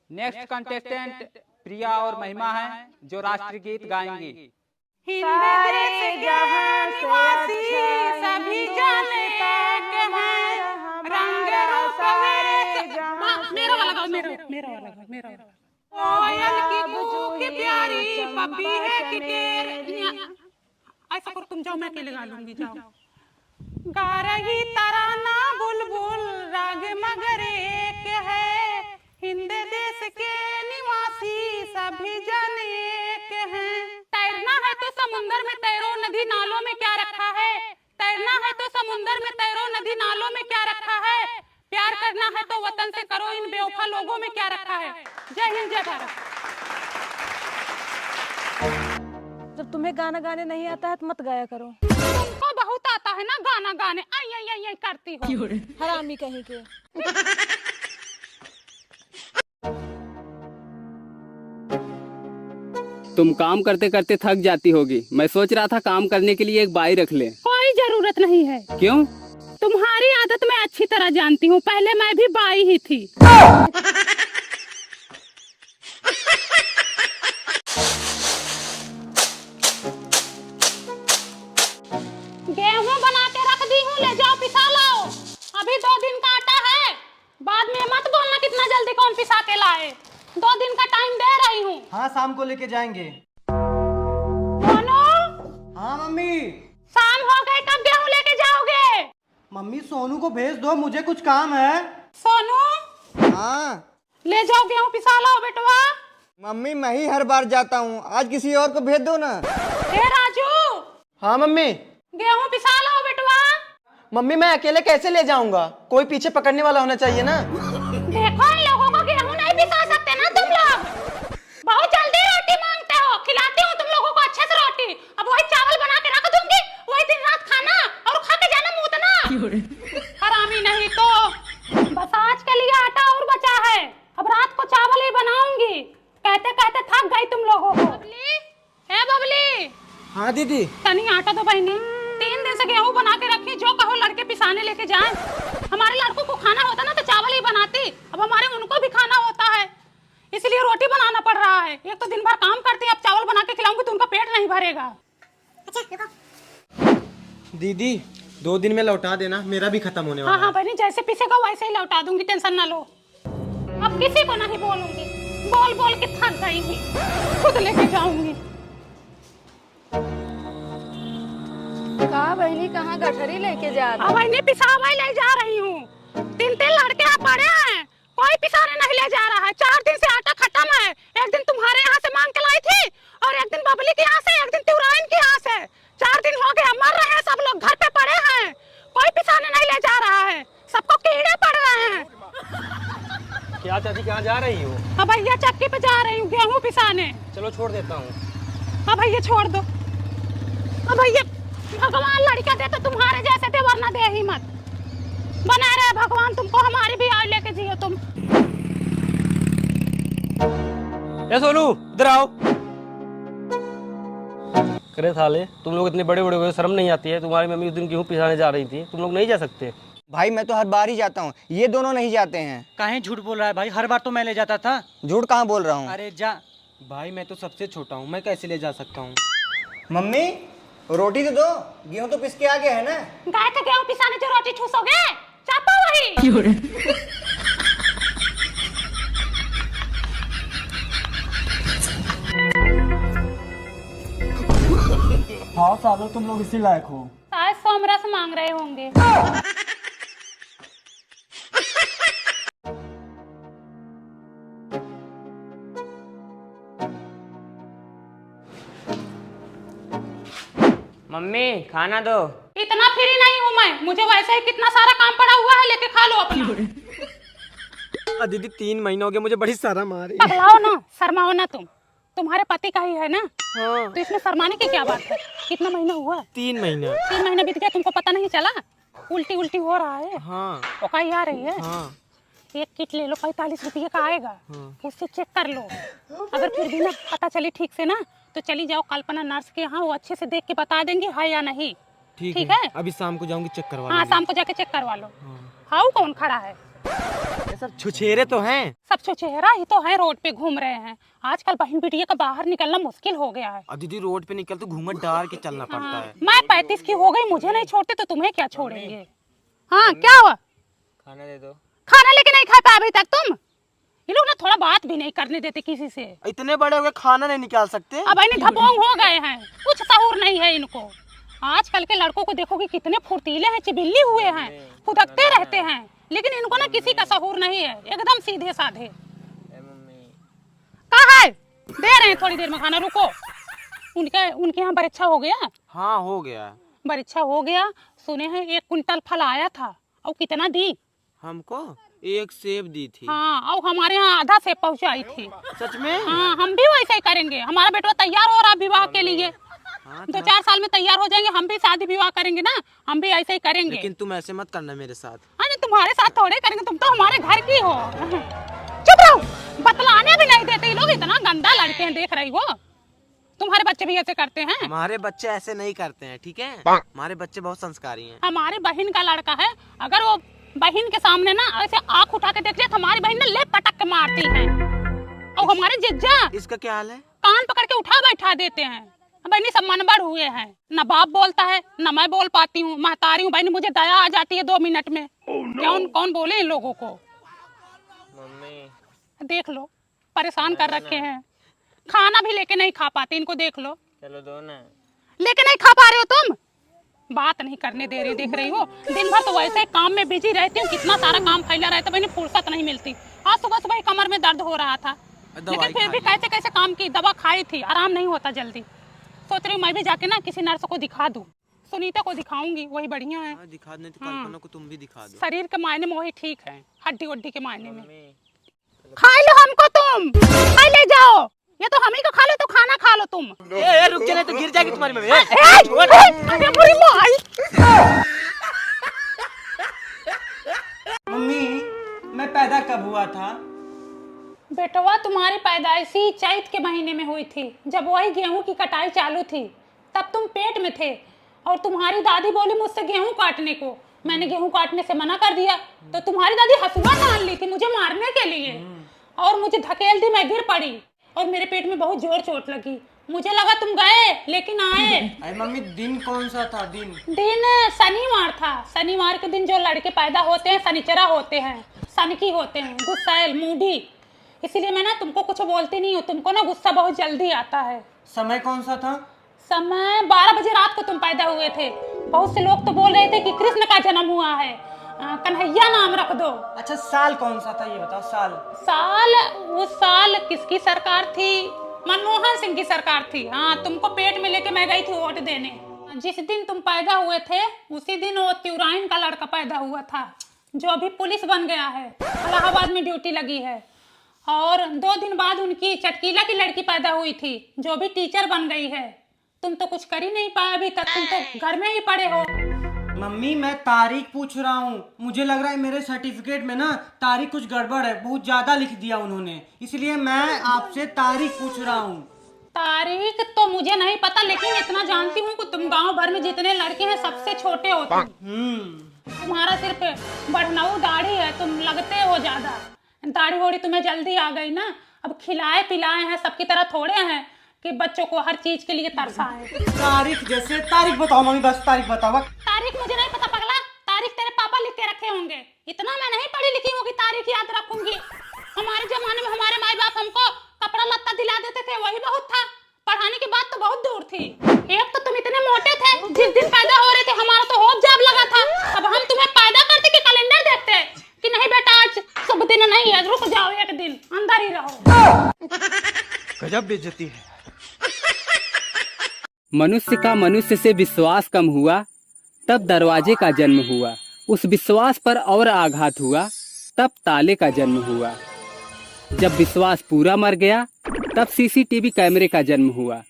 Next contestant प्रिया और महिमा हैं जो राष्ट्रगीत गाएंगी। सारे जहां निवासी सभी जानते हैं रंग रूप मेरा वाला गाओ, मेरा वाला कोयल की कूक प्यारी पपी है किटेर। ऐसा करो तुम जाओ, मैं अकेले गा लूंगी, जाओ। गा रही तराना बुलबुल राग मगर एक है, हिंद देश के निवासी सभी जन एक हैं। तैरना है तो समुंदर में तैरो, नदी नालों में क्या रखा है। तैरना है तो समुंदर में तैरो, नदी नालों में क्या रखा है। प्यार करना है तो वतन से करो, इन बेवफा लोगों में क्या रखा है। जय हिंद, जय भारत। जब तुम्हें गाना गाने नहीं आता है तो मत गाया करो। तुमको बहुत आता है ना गाना गाने, आई आई आई आई करती हो, हरामी कहीं के। तुम काम करते करते थक जाती होगी, मैं सोच रहा था काम करने के लिए एक बाई रख ले। कोई जरूरत नहीं है। क्यों? तुम्हारी आदत मैं अच्छी तरह जानती हूँ, पहले मैं भी बाई ही थी। गेहूं बना के रख दी हूँ, ले जाओ पिसा लाओ। अभी 2 दिन का आटा है, बाद में मत बोलना कितना जल्दी कौन पिसा के लाए। 2 दिन का टाइम दे रही हूँ। हाँ, शाम को लेके जाएंगे। सोनू। हाँ मम्मी। शाम हो गई, कब गेहूं लेके जाओगे। मम्मी सोनू को भेज दो, मुझे कुछ काम है। सोनू। हाँ ले जाओ गेहूं पिसा लाओ बेटवा। मम्मी, मैं ही हर बार जाता हूँ, आज किसी और को भेज दो ना। हे राजू। हाँ मम्मी। गेहूं पिसा लाओ बेटवा। मम्मी मैं अकेले कैसे ले जाऊंगा, कोई पीछे पकड़ने वाला होना चाहिए ना। देखो इन लोगों को गेहूं नहीं पिसा सकते ना तुम लोग। बहुत जल्दी रोटी मांगते हो, खिलाती हूँ तुम लोगों को अच्छे से रोटी। अब वही चावल बना के रख दूंगी, वही दिन रात खाना और खा के जाना मूतना। हरामी नहीं तो। बस आज के लिए आटा और बचा है, अब रात को चावल ही बनाऊंगी। कहते कहते थक गई तुम लोगों को। बबली, है बबली। हाँ दीदी। तनी आटा दो बहनी, 3 दिन से गेहूं बना के रखी, जो कहो लड़के पिसाने लेके जाएं। हमारे लड़कों को खाना होता ना तो चावल ही बनाती, अब हमारे उनको भी खाना होता है, इसलिए रोटी बनाना पड़ रहा है। एक तो दिन भर काम करती है, अब चावल बना के खिलाऊंगी तो उनका पेट नहीं भरेगा। दीदी 2 दिन में लौटा देना, मेरा भी खत्म होने वाला हाँ बहनी, जैसे पीसेगा वैसे ही लौटा दूंगी, टेंशन ना लो। अब किसी को नहीं बोलूंगी, बोल बोल के थक गई हूँ, खुद लेके जाऊंगी। कहा बहनी, कहाँ गठरी लेके जा रही? अब बहनी पिसावा ले जा रही हूँ। 3 लड़के यहाँ पड़े हैं, कोई पिसाने नहीं ले जा रहा है। 4 दिन से आटा खत्म है। एक दिन तुम्हारे यहाँ से मांग के लाई थी, और एक दिन बबली के यहाँ से, एक दिन तिवराइन के यहाँ से। 4 दिन हो गए, मर रहे हैं सब लोग, घर पे पड़े हैं, कोई पिसाने नहीं ले जा रहा है, सबको कीड़े पड़ रहे हैं। क्या चाची, कहाँ जा रही हो? अब भैया चक्की पे जा रही हूँ गेहूँ पिसाने। चलो छोड़ देता हूँ। अब भैया छोड़ दो। अब भैया भगवान लड़का दे तो तुम्हारे जैसे दे, वरना दे ही मत। बना रहे भगवान तुमको, हमारी भी आयु लेके जियो तुम। ए सोनू, इधर आओ। करे साले, तुम लोग इतने बड़े बड़े हो, शर्म नहीं आती है? तुम्हारी मम्मी उस दिन गेहूं पिसाने जा रही थी, तुम लोग नहीं जा सकते? भाई मैं तो हर बार ही जाता हूँ, ये दोनों नहीं जाते हैं। काहे झूठ बोल रहा है भाई, हर बार तो मैं ले जाता था। झूठ कहाँ बोल रहा हूँ? अरे जा भाई, मैं तो सबसे छोटा हूँ, मैं कैसे ले जा सकता हूँ। मम्मी रोटी तो दो, गेहूं तो पिस के आ गया है ना। गाय का गेहूं पिसाने जो रोटी ठूसोगे, चापा वही। हाँ सालों, तुम लोग इसी लायक हो। शायद सोमरस मांग रहे होंगे। मम्मी खाना दो। इतना फ्री नहीं हूँ मैं, मुझे वैसे ही कितना सारा काम पड़ा हुआ है, लेके खा लो अपना। दीदी 3 महीने हो गए, मुझे बड़ी शर्म आ रही है। पगलाओ ना, शर्माओ ना तुम, तुम्हारे पति का ही है ना। हाँ। तो इसमें शर्माने की क्या बात है। कितना महीना हुआ? 3 महीने। 3 महीने बीत गया, तुमको पता नहीं चला? उल्टी उल्टी हो रहा है। हाँ। ओकाई आ रही है। हाँ। एक किट ले लो, 45 रुपये का आएगा। उससे चेक कर लो, अगर फिर भी ना पता चली ठीक से ना, तो चली जाओ कल्पना नर्स के यहाँ, वो अच्छे से देख के बता देंगे है या नहीं। ठीक है? अभी शाम को जाऊंगी, चेक करवा हाँ, शाम को जाके चेक करवा लो। हाउ कौन खड़ा है? ये सब छुछेरे तो हैं। सब चेहरा ही तो है, रोड पे घूम रहे हैं। आजकल बहन बिटिया का बाहर निकलना मुश्किल हो गया है। और दीदी रोड पे निकल तो घूंघट डाल के चलना पड़ता है। मैं 35 की हो गई, मुझे नहीं छोड़ते तो तुम्हें क्या छोड़ेंगे। हाँ क्या हुआ? खाना दे दो। खाना लेके नहीं खा पाए अभी तक तुम? ये लोग ना थोड़ा बात भी नहीं करने देते किसी से। इतने बड़े हो गए खाना नहीं निकाल सकते। अब इन्हें धपोंग हो गए हैं, कुछ सहूर नहीं है इनको। आजकल के लड़कों को देखोगे कितने फुर्तीले हैं, चिबिल्ली हुए हैं, फुदकते रहते हैं, लेकिन इनको ना किसी का सहूर नहीं है, एकदम सीधे साधे। कहाँ है? दे रहे हैं थोड़ी देर में खाना, रुको। उनके यहाँ परीक्षा हो गया? हाँ हो गया। परीक्षा हो गया। सुने हैं 1 कुंटल फल आया था। और कितना दी? हमको 1 सेब दी थी। हाँ, और हमारे यहाँ आधा सेब पहुँचाई थी। सच में? हाँ, हम भी वैसे ही करेंगे। हमारा बेटा तैयार हो रहा विवाह के लिए। 2-4 साल में तैयार हो जाएंगे, हम भी शादी विवाह करेंगे ना, हम भी ऐसे ही करेंगे। लेकिन तुम ऐसे मत करना मेरे साथ। हाँ, तुम्हारे साथ थोड़े करेंगे, तुम तो हमारे घर की हो। चुप रहो, बतलाने भी नहीं देते ये लोग, इतना गंदा लड़के हैं, देख रही हो। तुम्हारे बच्चे भी ऐसे करते हैं? हमारे बच्चे ऐसे नहीं करते हैं, ठीक है? हमारे बच्चे बहुत संस्कारी हैं। हमारी बहन का लड़का है, अगर वो बहन के सामने ना ऐसे आँख उठा के देख लिया तो हमारी बहन ने ले पटक के मारती है। और हमारे जिज्जा इसका क्या हाल है? कान पकड़ के उठा बैठा देते हैं। बहनी सब मनबड़ हुए हैं, न बाप बोलता है न मैं बोल पाती हूँ, महतारी हूँ बहनी, मुझे दया आ जाती है 2 मिनट में। कौन बोले इन लोगों को? मम्मी देख लो, परेशान कर रखे हैं, खाना भी लेके नहीं खा पाते, इनको देख लो। चलो दो ना। लेके नहीं खा पा रहे हो तुम, बात नहीं करने दे रही, देख रही हो। दिन भर तो वैसे ही काम में बिजी रहती हूँ, कितना सारा काम फैला रहता है, फुर्सत नहीं मिलती। आज सुबह सुबह कमर में दर्द हो रहा था, लेकिन फिर भी कैसे कैसे काम की, दवा खाई थी, आराम नहीं होता जल्दी। सोच रही हूँ मैं भी जाके ना किसी नर्स को दिखा दूँ, सुनीता को दिखाऊंगी, वही बढ़िया है। दिखा दे तो कल्पना को तुम भी दिखा दो। शरीर के मायने में वही ठीक है, हड्डी वड्डी के मायने में। खा लो हमको, तुम खा ले जाओ, ये तो हम ही को खा लो, तो खाना खा लो तुम। रुक जा, नहीं तो गिर जाएगी तुम्हारी मम्मी। अरे बुरी माई। मम्मी मैं पैदा कब हुआ था? बेटवा तुम्हारी पैदाइशी चैत के महीने में हुई थी, जब वही गेहूं की कटाई चालू थी, तब तुम पेट में थे। और तुम्हारी दादी बोली मुझसे गेहूं काटने को, मैंने गेहूं काटने से मना कर दिया, तो तुम्हारी दादी हसुआ डाल ली थी मुझे मारने के लिए, और मुझे धकेल दी, मैं गिर पड़ी और मेरे पेट में बहुत जोर चोट लगी। मुझे लगा तुम गए, लेकिन आए। अरे मम्मी दिन कौन सा था? दिन शनिवार था। शनिवार के दिन जो लड़के पैदा होते हैं शनिचरा होते हैं, सनकी होते हैं, गुस्सैल, मूडी, इसीलिए मैं ना तुमको कुछ बोलती नहीं हूँ, तुमको ना गुस्सा बहुत जल्दी आता है। समय कौन सा था? समय 12 बजे रात को तुम पैदा हुए थे। बहुत से लोग तो बोल रहे थे कि कृष्ण का जन्म हुआ है, कन्हैया नाम रख दो। अच्छा साल कौन सा था ये बताओ? उस साल किसकी सरकार थी? मनमोहन सिंह की सरकार थी। हाँ, तुमको पेट में लेके मैं गई थी वोट देने। जिस दिन तुम पैदा हुए थे उसी दिन वो त्यूराइन का लड़का पैदा हुआ था, जो अभी पुलिस बन गया है, इलाहाबाद में ड्यूटी लगी है। और 2 दिन बाद उनकी चटकीला की लड़की पैदा हुई थी, जो भी टीचर बन गई है। तुम तो कुछ कर ही नहीं पाए अभी तक, तुम तो घर में ही पड़े हो। मम्मी मैं तारीख पूछ रहा हूँ, मुझे लग रहा है मेरे सर्टिफिकेट में ना तारीख कुछ गड़बड़ है, बहुत ज्यादा लिख दिया उन्होंने, इसलिए मैं आपसे तारीख पूछ रहा हूँ। तारीख तो मुझे नहीं पता, लेकिन इतना जानती हूँ कि तुम गांव भर में जितने लड़के हैं सबसे छोटे हो तुम। तुम्हारा सिर्फ बढ़नऊ दाढ़ी है, तुम लगते हो ज्यादा। दाढ़ी वोड़ी तुम्हें जल्दी आ गई ना। अब खिलाए पिलाए हैं सबकी तरह थोड़े हैं कि बच्चों को हर चीज के लिए तरसाए। तारीख जैसे तारीख बताओ मम्मी, बस तारीख बताओ। तारीख मुझे नहीं पता पगला, तारीख तेरे पापा लिख के रखे होंगे। इतना मैं नहीं पढ़ी लिखी हूँ कि तारीख याद रखूंगी। हमारे जमाने में हमारे माई बाप हमको कपड़ा लत्ता दिला देते थे, वही बहुत था। पढ़ाने की बात तो बहुत दूर थी। एक तो तुम इतने मोटे थे, जिस दिन पैदा हो रहे थे हमारा तो होप जाब लगा था। अब हम तुम्हें पैदा करते कि कैलेंडर देखते कि नहीं बेटा आज शुभ दिन नहीं है, रुक जाओ एक दिन, अंदर ही रहो। गजब बेइज्जती है। मनुष्य का मनुष्य से विश्वास कम हुआ, तब दरवाजे का जन्म हुआ। उस विश्वास पर और आघात हुआ, तब ताले का जन्म हुआ। जब विश्वास पूरा मर गया, तब सीसीटीवी कैमरे का जन्म हुआ।